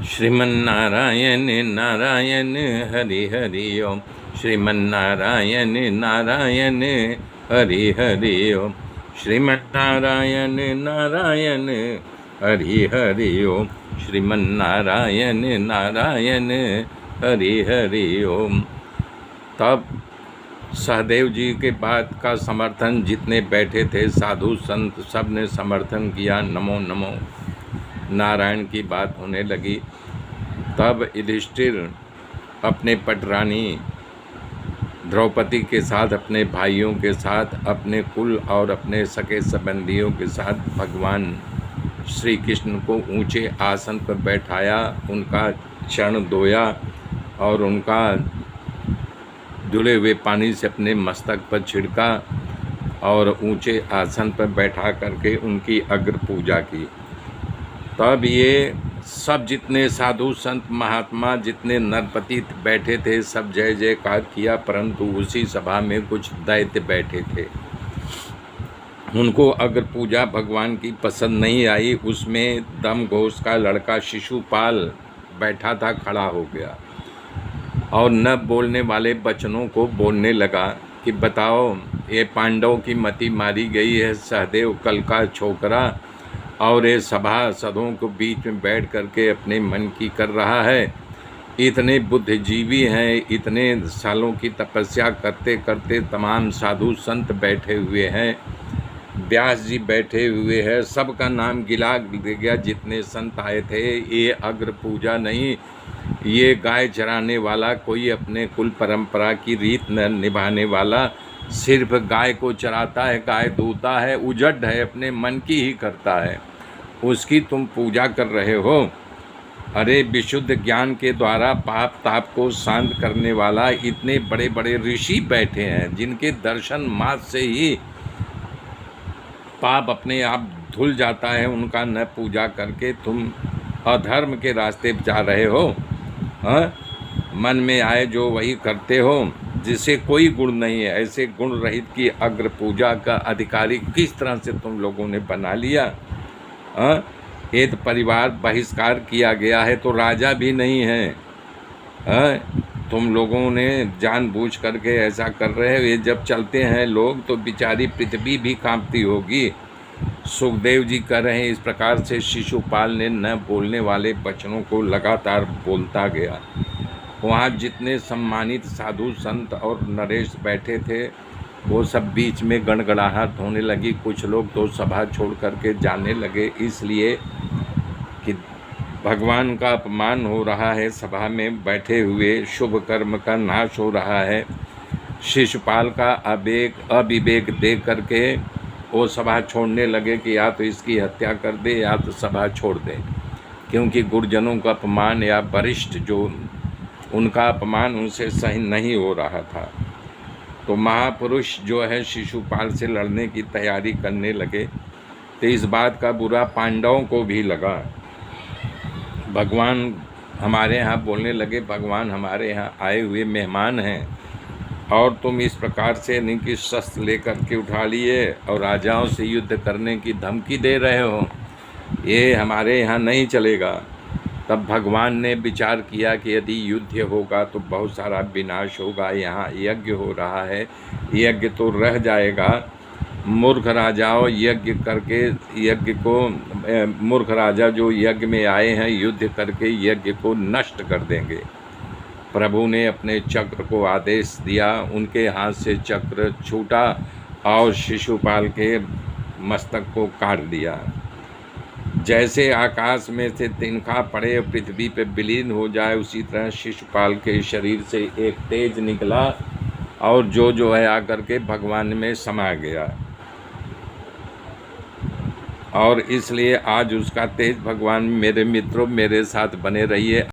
श्रीमन्नारायण नारायण हरि हरि ओम। श्रीमन्नारायण नारायण हरि हरि ओम। श्रीमन्नारायण नारायण हरि हरि ओम। श्रीमन्नारायण नारायण हरि हरि ओम। तब सहदेव जी के बात का समर्थन जितने बैठे थे साधु संत सब ने समर्थन किया। नमो नमो नारायण की बात होने लगी। तब युधिष्ठिर अपने पटरानी द्रौपदी के साथ, अपने भाइयों के साथ, अपने कुल और अपने सके संबंधियों के साथ भगवान श्री कृष्ण को ऊंचे आसन पर बैठाया, उनका चरण धोया और उनका धुले हुए पानी से अपने मस्तक पर छिड़का और ऊंचे आसन पर बैठा करके उनकी अग्र पूजा की। तब ये सब जितने साधु संत महात्मा जितने नरपति बैठे थे सब जय जयकार किया, परंतु उसी सभा में कुछ दैत्य बैठे थे। उनको अग्र पूजा भगवान की पसंद नहीं आई। उसमें दम घोष का लड़का शिशुपाल बैठा था, खड़ा हो गया और न बोलने वाले बचनों को बोलने लगा कि बताओ, ये पांडवों की मति मारी गई है, सहदेव कल का छोकरा और ये सभासदों को बीच में बैठ करके अपने मन की कर रहा है। इतने बुद्धिजीवी हैं, इतने सालों की तपस्या करते करते तमाम साधु संत बैठे हुए हैं, व्यास जी बैठे हुए हैं, सबका नाम गिला गया जितने संत आए थे। ये अग्र पूजा नहीं, ये गाय चराने वाला, कोई अपने कुल परंपरा की रीत न निभाने वाला, सिर्फ गाय को चराता है, गाय दूता है, उजड़ है, अपने मन की ही करता है, उसकी तुम पूजा कर रहे हो। अरे विशुद्ध ज्ञान के द्वारा पाप ताप को शांत करने वाला इतने बड़े बड़े ऋषि बैठे हैं जिनके दर्शन मात्र से ही पाप अपने आप धुल जाता है, उनका न पूजा करके तुम अधर्म के रास्ते जा रहे हो। हाँ, मन में आए जो वही करते हो, जिसे कोई गुण नहीं है। ऐसे गुण रहित की अग्र पूजा का अधिकारी किस तरह से तुम लोगों ने बना लिया। हाँ, एक परिवार बहिष्कार किया गया है तो राजा भी नहीं है। हाँ, तुम लोगों ने जानबूझ करके ऐसा कर रहे हो। ये जब चलते हैं लोग तो बेचारी पृथ्वी भी कांपती होगी। सुखदेव जी कह रहे हैं इस प्रकार से शिशुपाल ने न बोलने वाले बचनों को लगातार बोलता गया। वहाँ जितने सम्मानित साधु संत और नरेश बैठे थे वो सब बीच में गड़गड़ाहट होने लगी। कुछ लोग तो सभा छोड़ करके जाने लगे, इसलिए कि भगवान का अपमान हो रहा है, सभा में बैठे हुए शुभ कर्म का नाश हो रहा है। शिशुपाल का अविवेक देख करके वो सभा छोड़ने लगे कि या तो इसकी हत्या कर दे या तो सभा छोड़ दे, क्योंकि गुरुजनों का अपमान या वरिष्ठ जो उनका अपमान उनसे सही नहीं हो रहा था। तो महापुरुष जो है शिशुपाल से लड़ने की तैयारी करने लगे। तो इस बात का बुरा पांडवों को भी लगा। भगवान हमारे यहाँ बोलने लगे, भगवान हमारे यहाँ आए हुए मेहमान हैं और तुम इस प्रकार से इनकी शस्त्र लेकर के उठा लिए और राजाओं से युद्ध करने की धमकी दे रहे हो, ये हमारे यहाँ नहीं चलेगा। तब भगवान ने विचार किया कि यदि युद्ध होगा तो बहुत सारा विनाश होगा। यहाँ यज्ञ हो रहा है, यज्ञ तो रह जाएगा। मूर्ख राजाओं यज्ञ करके मूर्ख राजा जो यज्ञ में आए हैं युद्ध करके यज्ञ को नष्ट कर देंगे। प्रभु ने अपने चक्र को आदेश दिया, उनके हाथ से चक्र छूटा और शिशुपाल के मस्तक को काट दिया। जैसे आकाश में से तिनका पड़े पृथ्वी पे विलीन हो जाए, उसी तरह शिशुपाल के शरीर से एक तेज निकला और जो है आकर के भगवान में समा गया। और इसलिए आज उसका तेज भगवान, मेरे मित्रों मेरे साथ बने रहिए।